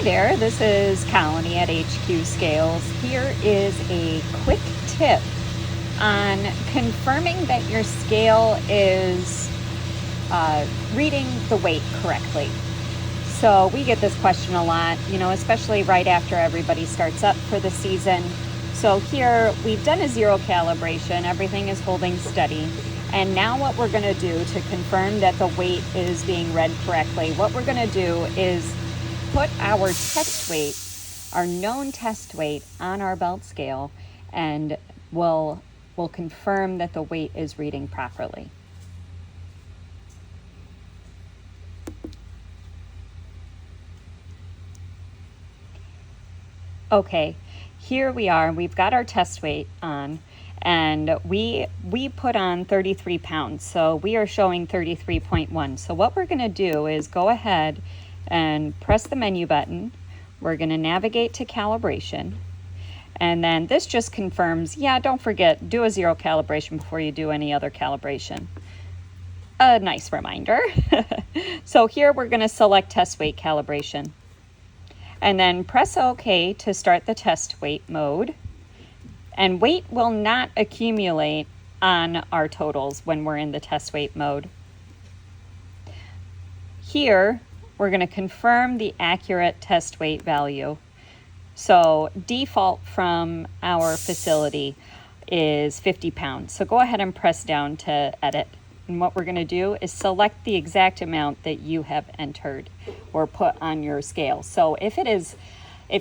there, this is Colony at HQ Scales. Here is a quick tip on confirming that your scale is reading the weight correctly. So we get this question a lot, especially right after everybody starts up for the season. So here we've done a zero calibration, everything is holding steady. And now what we're going to do to confirm that the weight is being read correctly, what we're going to do is put our test weight, our known test weight, on our belt scale, and we'll confirm that the weight is reading properly. Okay, here we are. We've got our test weight on, and we put on 33 pounds. So we are showing 33.1. So what we're going to do is go ahead and press the menu button. We're going to navigate to calibration. And then this just confirms, don't forget, do a zero calibration before you do any other calibration. A nice reminder. So here we're going to select test weight calibration. And then press OK to start the test weight mode. And weight will not accumulate on our totals when we're in the test weight mode. Here, we're going to confirm the accurate test weight value. So default from our facility is 50 pounds. So go ahead and press down to edit. And what we're going to do is select the exact amount that you have entered or put on your scale. So if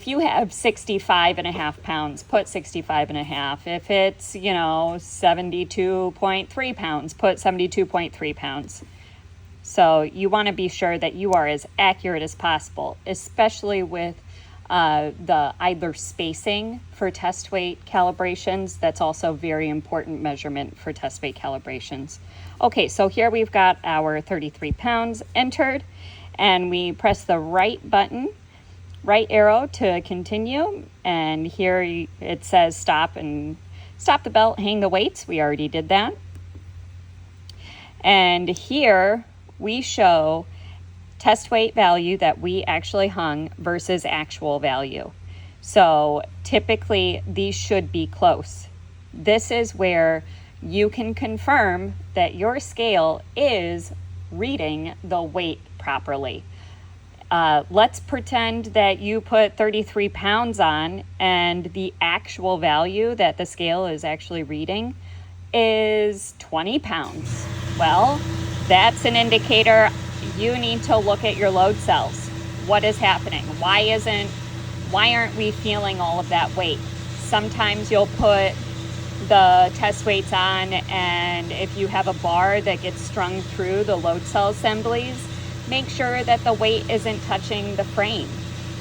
you have 65.5 pounds, put 65.5. If it's, 72.3 pounds, put 72.3 pounds. So you want to be sure that you are as accurate as possible, especially with the idler spacing for test weight calibrations. That's also a very important measurement for test weight calibrations. Okay, so here we've got our 33 pounds entered, and we press the right arrow to continue, and here it says stop the belt, hang the weights. We already did that. And here we show test weight value that we actually hung versus actual value. So typically these should be close. This is where you can confirm that your scale is reading the weight properly. Let's pretend that you put 33 pounds on and the actual value that the scale is actually reading is 20 pounds. Well, that's an indicator you need to look at your load cells. What is happening? Why aren't we feeling all of that weight? Sometimes you'll put the test weights on, and if you have a bar that gets strung through the load cell assemblies, make sure that the weight isn't touching the frame.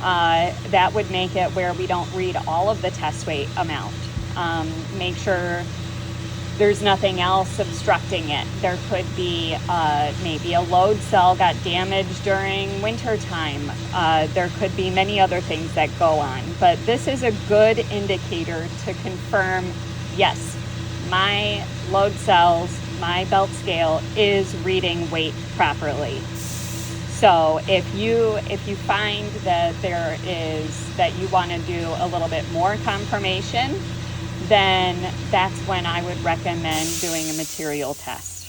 That would make it where we don't read all of the test weight amount. Make sure there's nothing else obstructing it. There could be maybe a load cell got damaged during winter time. There could be many other things that go on. But this is a good indicator to confirm, yes, my load cells, my belt scale is reading weight properly. So if you find that that you want to do a little bit more confirmation, then that's when I would recommend doing a material test.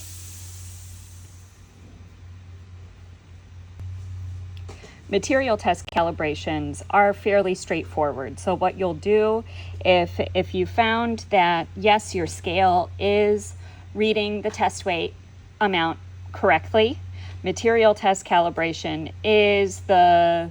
Material test calibrations are fairly straightforward. So what you'll do if you found that, yes, your scale is reading the test weight amount correctly, material test calibration is the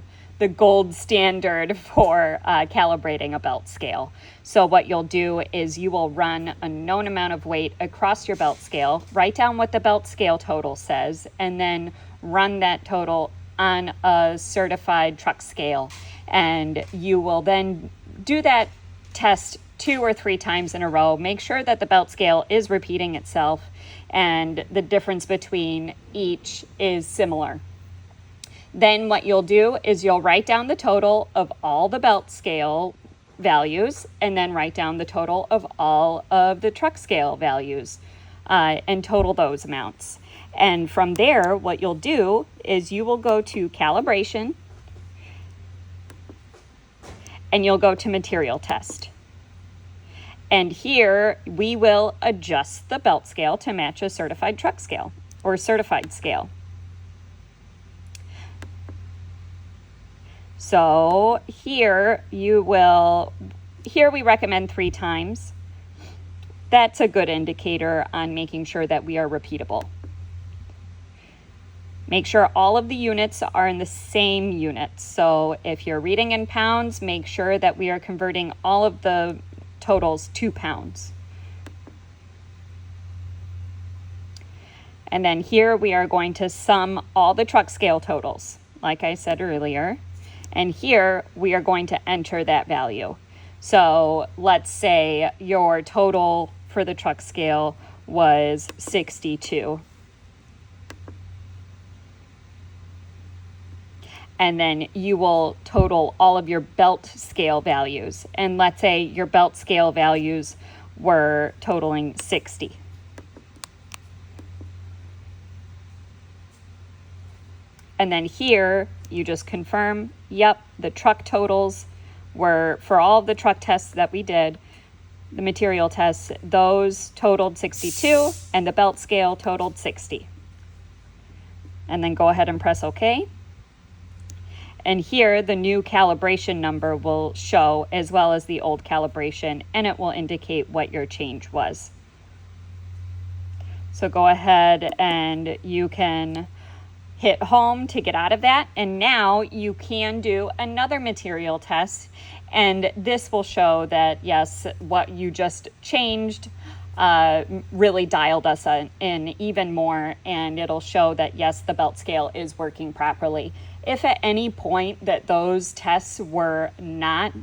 gold standard for calibrating a belt scale. So what you'll do is you will run a known amount of weight across your belt scale, write down what the belt scale total says, and then run that total on a certified truck scale. And you will then do that test 2 or 3 times in a row. Make sure that the belt scale is repeating itself and the difference between each is similar. Then what you'll do is you'll write down the total of all the belt scale values and then write down the total of all of the truck scale values and total those amounts. And from there, what you'll do is you will go to calibration, and you'll go to material test. And here we will adjust the belt scale to match a certified truck scale or certified scale. So here we recommend 3 times. That's a good indicator on making sure that we are repeatable. Make sure all of the units are in the same units. So if you're reading in pounds, make sure that we are converting all of the totals to pounds. And then here we are going to sum all the truck scale totals, like I said earlier. And here we are going to enter that value. So let's say your total for the truck scale was 62. And then you will total all of your belt scale values. And let's say your belt scale values were totaling 60. And then here you just confirm, yep, the truck totals were, for all of the truck tests that we did, the material tests, those totaled 62 and the belt scale totaled 60. And then go ahead and press OK. And here the new calibration number will show as well as the old calibration, and it will indicate what your change was. So go ahead and you can hit home to get out of that. And now you can do another material test. And this will show that, yes, what you just changed really dialed us in even more. And it'll show that, yes, the belt scale is working properly. If at any point that those tests were not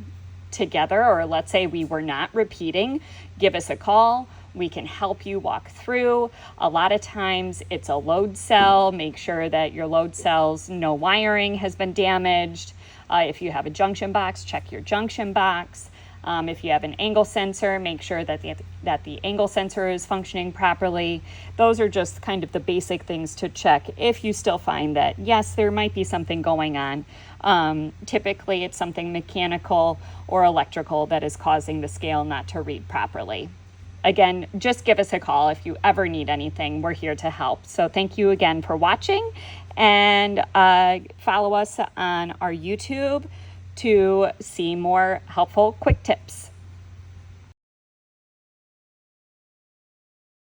together, or let's say we were not repeating, give us a call. We can help you walk through. A lot of times it's a load cell. Make sure that your load cells, no wiring has been damaged. If you have a junction box, check your junction box. If you have an angle sensor, make sure that the angle sensor is functioning properly. Those are just kind of the basic things to check if you still find that, yes, there might be something going on. Typically, it's something mechanical or electrical that is causing the scale not to read properly. Again, just give us a call if you ever need anything. We're here to help. So thank you again for watching, and follow us on our YouTube to see more helpful quick tips.